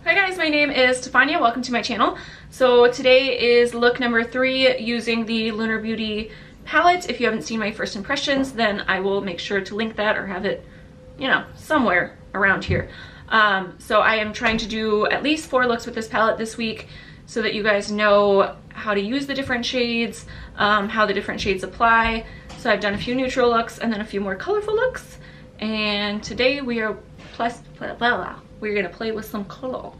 Hi guys, my name is Stefania. Welcome to my channel. So today is look number 3 using the Lunar Beauty palette. If you haven't seen my first impressions, then I will make sure to link that or have it, you know, somewhere around here. So I am trying to do at least 4 looks with this palette this week so that you guys know how to use the different shades, how the different shades apply. So I've done a few neutral looks and then a few more colorful looks. And today we are we're gonna play with some color.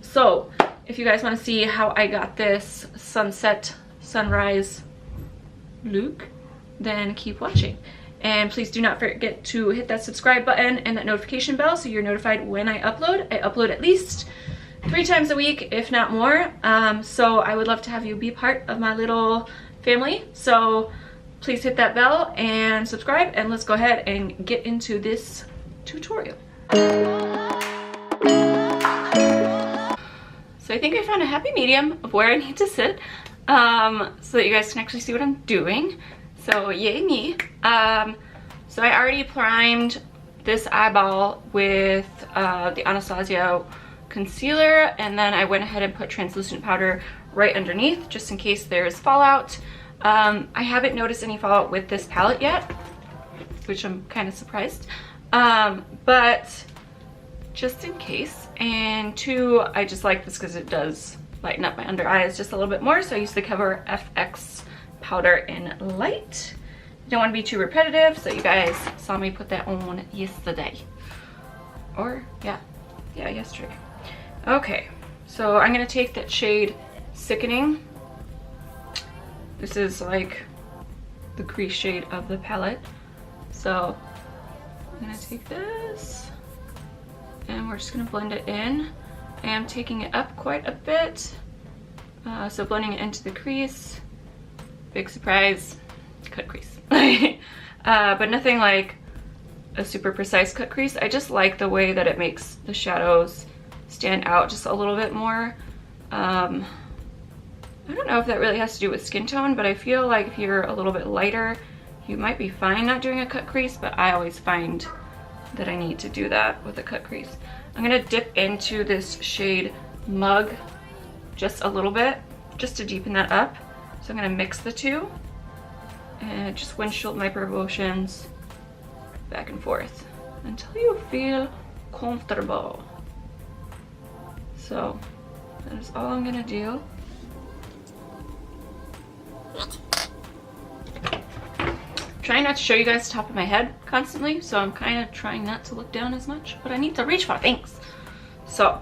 So if you guys want to see how I got this sunset sunrise look, then keep watching. And please do not forget to hit that subscribe button and that notification bell so you're notified when I upload. I upload at least 3 times a week, if not more. So I would love to have you be part of my little family. So please hit that bell and subscribe, and let's go ahead and get into this tutorial. So I think I found a happy medium of where I need to sit so that you guys can actually see what I'm doing. So yay me. So I already primed this eyeball with the Anastasia concealer, and then I went ahead and put translucent powder right underneath just in case there's fallout. I haven't noticed any fallout with this palette yet, which I'm kind of surprised, but just in case. And 2, I just like this because it does lighten up my under eyes just a little bit more, so I use the Cover FX powder in light. Don't want to be too repetitive, so you guys saw me put that on yesterday, or yeah yesterday. Okay, so I'm gonna take that shade Sickening. This is like the crease shade of the palette, so I'm gonna take this and we're just gonna blend it in. I am taking it up quite a bit, so blending it into the crease. Big surprise, cut crease. But nothing like a super precise cut crease. I just like the way that it makes the shadows stand out just a little bit more. I don't know if that really has to do with skin tone, but I feel like if you're a little bit lighter, you might be fine not doing a cut crease, but I always find that I need to do that with a cut crease. I'm gonna dip into this shade Mug just a little bit, just to deepen that up. So I'm gonna mix the two and just windshield micro motions back and forth until you feel comfortable. So that is all I'm gonna do. Trying not to show you guys the top of my head constantly, so I'm kind of trying not to look down as much, but I need to reach for things. So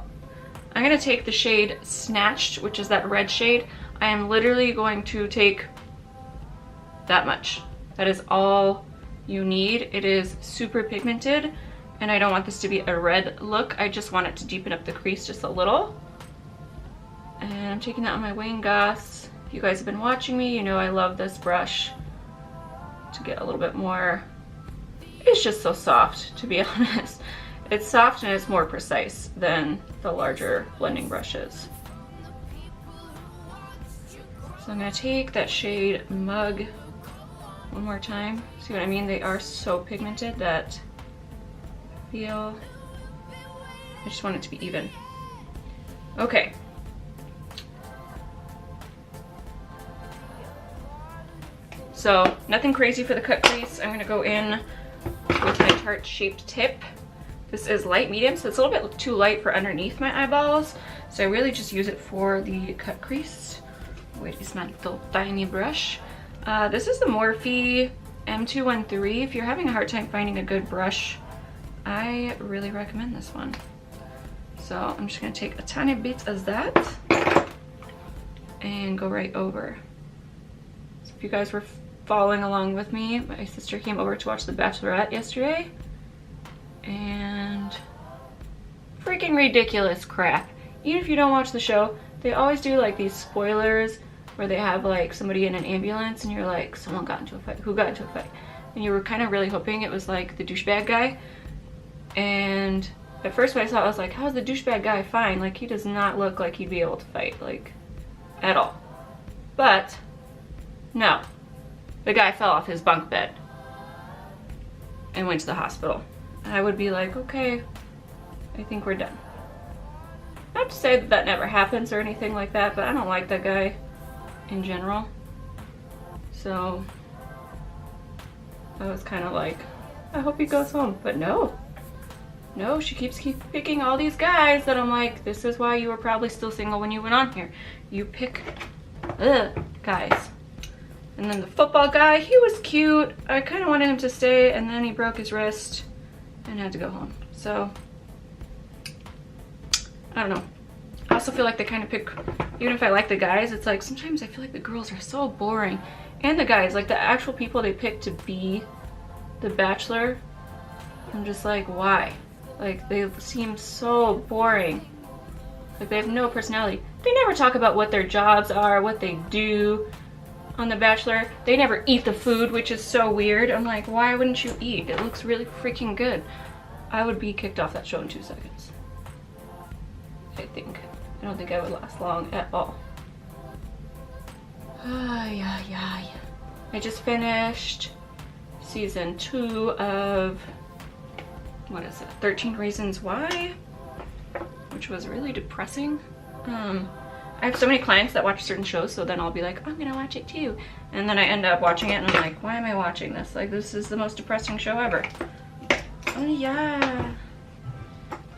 I'm gonna take the shade Snatched, which is that red shade. I am literally going to take that much. That is all you need. It is super pigmented, and I don't want this to be a red look. I just want it to deepen up the crease just a little. And I'm taking that on my Wayne Goss. If you guys have been watching me, you know I love this brush to get a little bit more. It's just so soft, to be honest. It's soft and it's more precise than the larger blending brushes. So I'm gonna take that shade Mug one more time. See what I mean? They are so pigmented that I just want it to be even. Okay. So nothing crazy for the cut crease. I'm gonna go in with my tart shaped tip. This is light medium, so it's a little bit too light for underneath my eyeballs. So I really just use it for the cut crease. Where is my little tiny brush? This is the Morphe M213. If you're having a hard time finding a good brush, I really recommend this one. So I'm just gonna take a tiny bit of that and go right over. So if you guys were following along with me, my sister came over to watch The Bachelorette yesterday, and freaking ridiculous crap. Even if you don't watch the show, they always do like these spoilers where they have like somebody in an ambulance and you're like, someone got into a fight. Who got into a fight? And you were kind of really hoping it was like the douchebag guy. And at first when I saw it, I was like, how's the douchebag guy fine? Like, he does not look like he'd be able to fight, like, at all. But no, the guy fell off his bunk bed and went to the hospital. I would be like, okay, I think we're done. Not to say that that never happens or anything like that, but I don't like that guy in general. So I was kind of like, I hope he goes home. But no. No, she keeps picking all these guys that I'm like, this is why you were probably still single when you went on here. You pick guys. And then the football guy, he was cute. I kind of wanted him to stay, and then he broke his wrist and had to go home. So I don't know. I also feel like they kind of pick, even if I like the guys, it's like sometimes I feel like the girls are so boring. And the guys, like the actual people they pick to be the Bachelor, I'm just like, why? Like, they seem so boring. Like, they have no personality. They never talk about what their jobs are, what they do on The Bachelor. They never eat the food, which is so weird. I'm like, why wouldn't you eat? It looks really freaking good. I would be kicked off that show in 2 seconds. I think. I don't think I would last long at all. Yeah. I just finished season 2 of, what is it, 13 Reasons Why, which was really depressing. I have so many clients that watch certain shows, so then I'll be like, I'm gonna watch it too. And then I end up watching it and I'm like, why am I watching this? Like, this is the most depressing show ever. Oh yeah.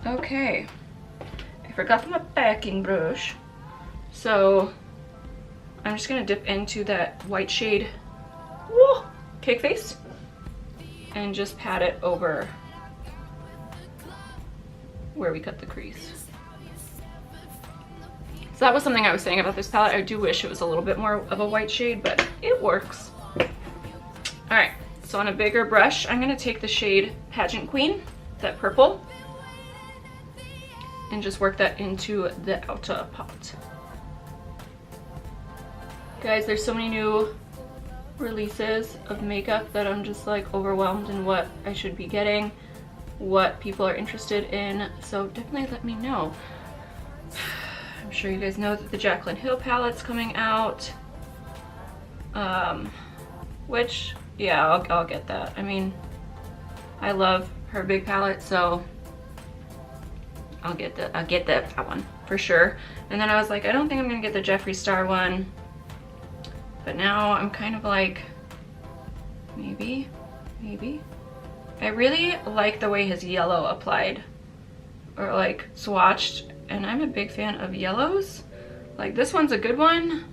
Okay. I forgot my packing brush. So I'm just gonna dip into that white shade, whoa, cake face, and just pat it over where we cut the crease. So that was something I was saying about this palette. I do wish it was a little bit more of a white shade, but it works. All right, so on a bigger brush, I'm gonna take the shade Pageant Queen, that purple, and just work that into the outer part. Guys, there's so many new releases of makeup that I'm just like overwhelmed in what I should be getting, what people are interested in, so definitely let me know. I'm sure you guys know that the Jaclyn Hill palette's coming out, which, yeah, I'll get that. I mean, I love her big palette, so I'll get that one for sure. And then I was like, I don't think I'm gonna get the Jeffree Star one, but now I'm kind of like, maybe. I really like the way his yellow applied, or like swatched, and I'm a big fan of yellows. Like, this one's a good one,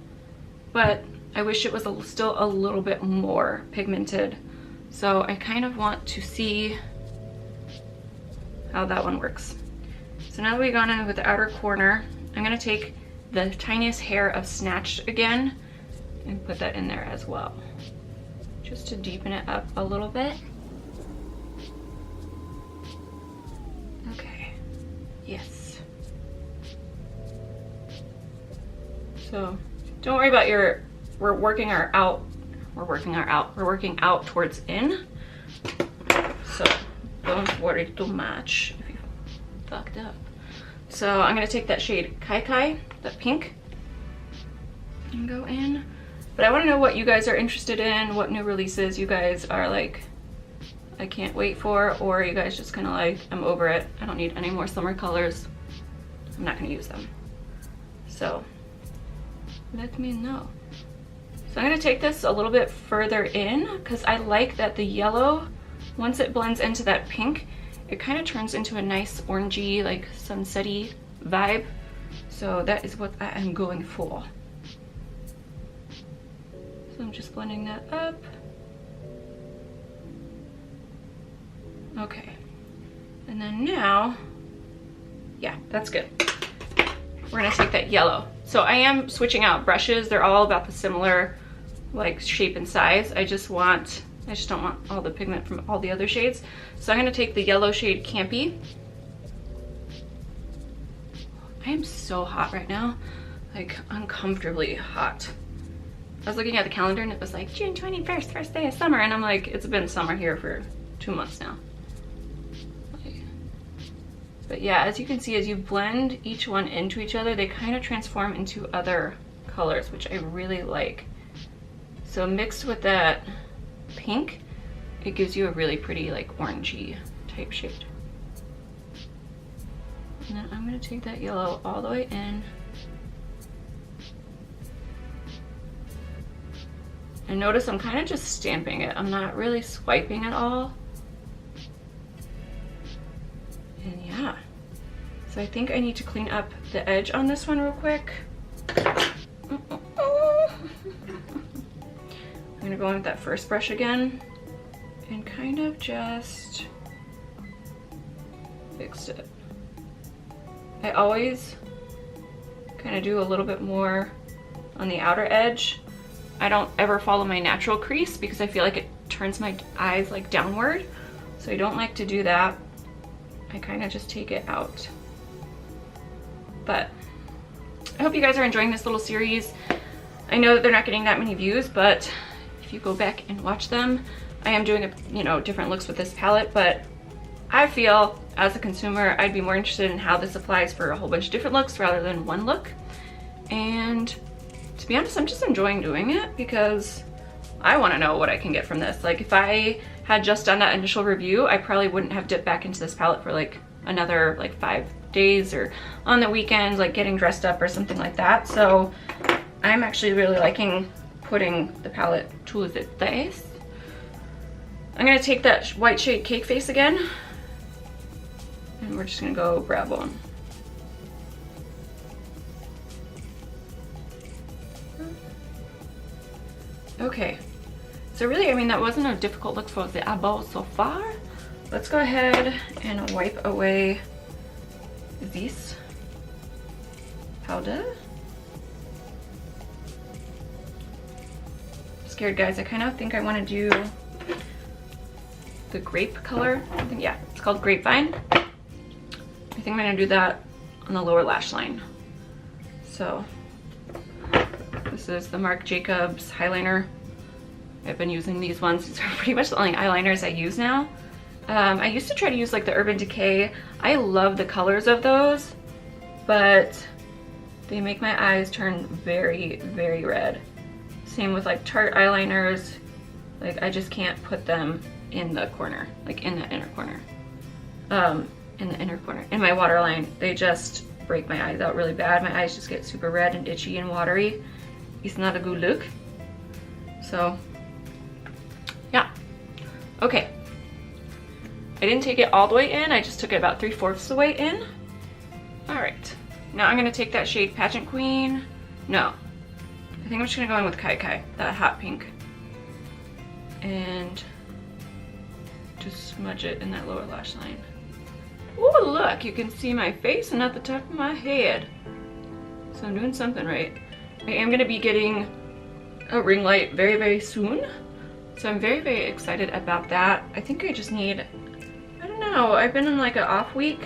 but I wish it was still a little bit more pigmented. So I kind of want to see how that one works. So now that we've gone in with the outer corner, I'm gonna take the tiniest hair of Snatched again and put that in there as well, just to deepen it up a little bit. Okay, yes. So don't worry about we're working out towards in. So don't worry too much if you fucked up. So I'm gonna take that shade Kai Kai, that pink, and go in. But I want to know what you guys are interested in, what new releases you guys are like, I can't wait for, or you guys just kind of like, I'm over it, I don't need any more summer colors, I'm not going to use them. So let me know. So I'm going to take this a little bit further in, because I like that the yellow, once it blends into that pink, it kind of turns into a nice orangey, like sunset-y vibe. So that is what I am going for. So I'm just blending that up. Okay. And then now, yeah, that's good. We're gonna take that yellow. So I am switching out brushes. They're all about the similar like shape and size. I just don't want all the pigment from all the other shades. So I'm gonna take the yellow shade Campy. I am so hot right now, like uncomfortably hot. I was looking at the calendar and it was like June 21st, first day of summer, and I'm like, it's been summer here for 2 months now. But yeah, as you can see, as you blend each one into each other, they kind of transform into other colors, which I really like. So mixed with that pink, it gives you a really pretty like orangey type shade. And then I'm gonna take that yellow all the way in. And notice I'm kind of just stamping it. I'm not really swiping at all. And yeah. So I think I need to clean up the edge on this one real quick. I'm gonna go in with that first brush again and kind of just fix it. I always kind of do a little bit more on the outer edge. I don't ever follow my natural crease because I feel like it turns my eyes like downward. So I don't like to do that. I kind of just take it out. But I hope you guys are enjoying this little series. I know that they're not getting that many views, but if you go back and watch them, I am doing different looks with this palette, but I feel as a consumer, I'd be more interested in how this applies for a whole bunch of different looks rather than one look. And to be honest, I'm just enjoying doing it because I want to know what I can get from this. Like if I had just done that initial review, I probably wouldn't have dipped back into this palette for like another like 5 days or on the weekends, like getting dressed up or something like that. So I'm actually really liking putting the palette to the test. I'm gonna take that white shade Cake Face again, and we're just gonna go brow bone. Okay, so really, I mean, that wasn't a difficult look for the eyeball so far. Let's go ahead and wipe away this powder. Scared, guys. I kind of think I want to do the grape color. I think, yeah, it's called Grapevine. I think I'm going to do that on the lower lash line. So this is the Marc Jacobs eyeliner. I've been using these ones. These are pretty much the only eyeliners I use now. I used to try to use like the Urban Decay. I love the colors of those, but they make my eyes turn very, very red. Same with like Tarte eyeliners. Like I just can't put them in the corner, like in the inner corner. In my waterline, they just break my eyes out really bad. My eyes just get super red and itchy and watery. It's not a good look. So yeah, okay. I didn't take it all the way in, I just took it about 3/4 the way in. All right, now I'm gonna take that shade Pageant Queen. No, I think I'm just gonna go in with Kai Kai, that hot pink. And just smudge it in that lower lash line. Oh, look, you can see my face and not the top of my head. So I'm doing something right. I am gonna be getting a ring light very, very soon. So I'm very, very excited about that. I think I just need, I don't know, I've been in like an off week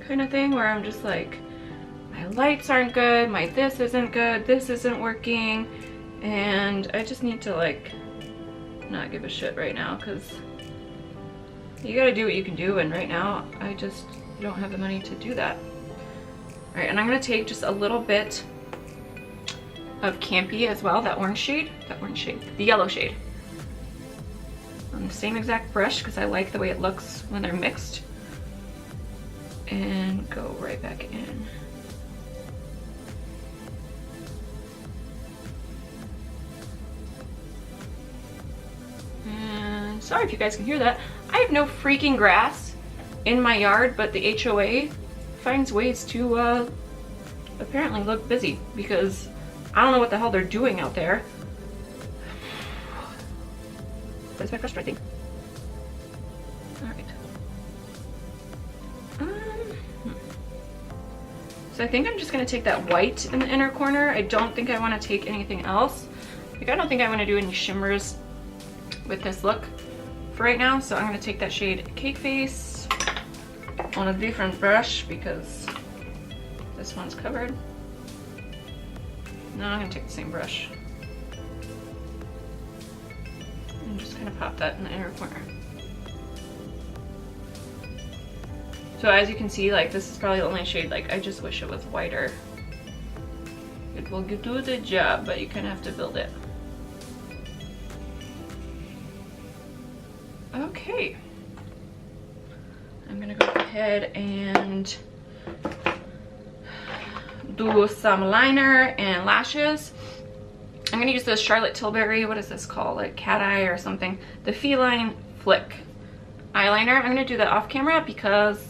kind of thing where I'm just like, my lights aren't good, my this isn't good, this isn't working, and I just need to like not give a shit right now because you gotta do what you can do, and right now I just don't have the money to do that. All right, and I'm gonna take just a little bit of Campy as well, that orange shade, the yellow shade, on the same exact brush because I like the way it looks when they're mixed, and go right back in. And sorry if you guys can hear that. I have no freaking grass in my yard, but the HOA finds ways to apparently look busy because I don't know what the hell they're doing out there. That's my frustrating. Alright. So I think I'm just going to take that white in the inner corner. I don't think I want to take anything else. Like, I don't think I want to do any shimmers with this look for right now. So I'm going to take that shade Cake Face on a different brush because this one's covered. Now I'm going to take the same brush and just kind of pop that in the inner corner. So as you can see, like, this is probably the only shade, like, I just wish it was whiter. It will do the job, but you kind of have to build it. Okay. I'm going to go ahead ahead and do some liner and lashes. I'm gonna use this Charlotte Tilbury, what is this called, like cat eye or something, the Feline Flick eyeliner. I'm gonna do that off camera because,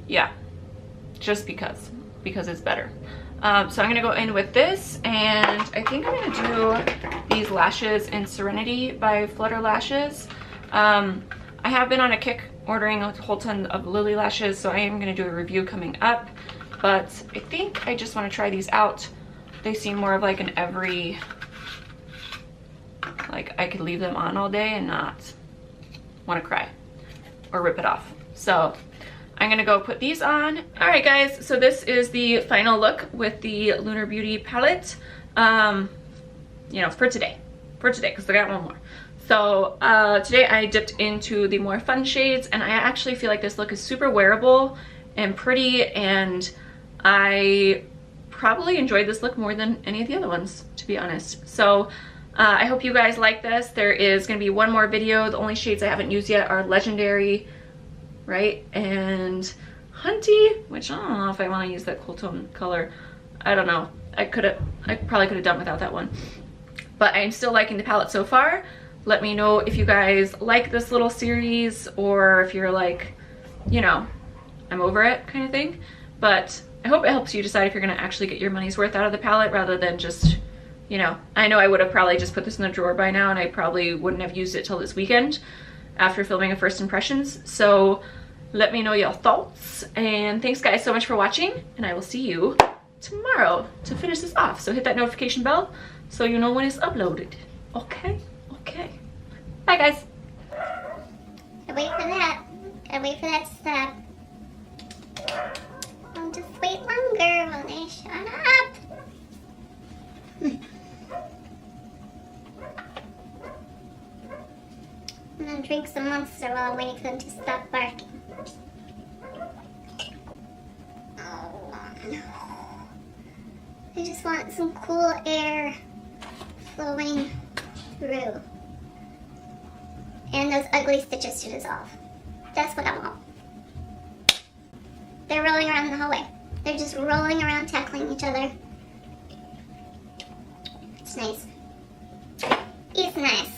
yeah, just because it's better. So I'm gonna go in with this, and I think I'm gonna do these lashes in Serenity by Flutter Lashes. I have been on a kick ordering a whole ton of Lily lashes, so I am gonna do a review coming up, but I think I just wanna try these out. They seem more of like an every, like I could leave them on all day and not wanna cry or rip it off. So I'm gonna go put these on. All right guys, so this is the final look with the Lunar Beauty palette, you know, for today, because I got one more. So today I dipped into the more fun shades, and I actually feel like this look is super wearable and pretty, and I probably enjoyed this look more than any of the other ones, to be honest. So I hope you guys like this. There is gonna be one more video. The only shades I haven't used yet are Legendary, right, and Hunty, which I don't know if I want to use that cool tone color. I don't know. I probably could have done without that one. But I'm still liking the palette so far. Let me know if you guys like this little series, or if you're like, you know, I'm over it kind of thing. But I hope it helps you decide if you're gonna actually get your money's worth out of the palette, rather than just, you know, I know I would have probably just put this in the drawer by now, and I probably wouldn't have used it till this weekend after filming a first impressions. So let me know your thoughts, and thanks guys so much for watching, and I will see you tomorrow to finish this off. So hit that notification bell so you know when it's uploaded. Okay, bye guys. Gotta wait for that. Gotta wait for that step. I'll just wait longer when they shut up. I'm gonna drink some Monster while I wait for them to stop barking. Oh, no. I just want some cool air flowing through. And those ugly stitches to dissolve. That's what I want. They're rolling around in the hallway. They're just rolling around, tackling each other. It's nice. It's nice.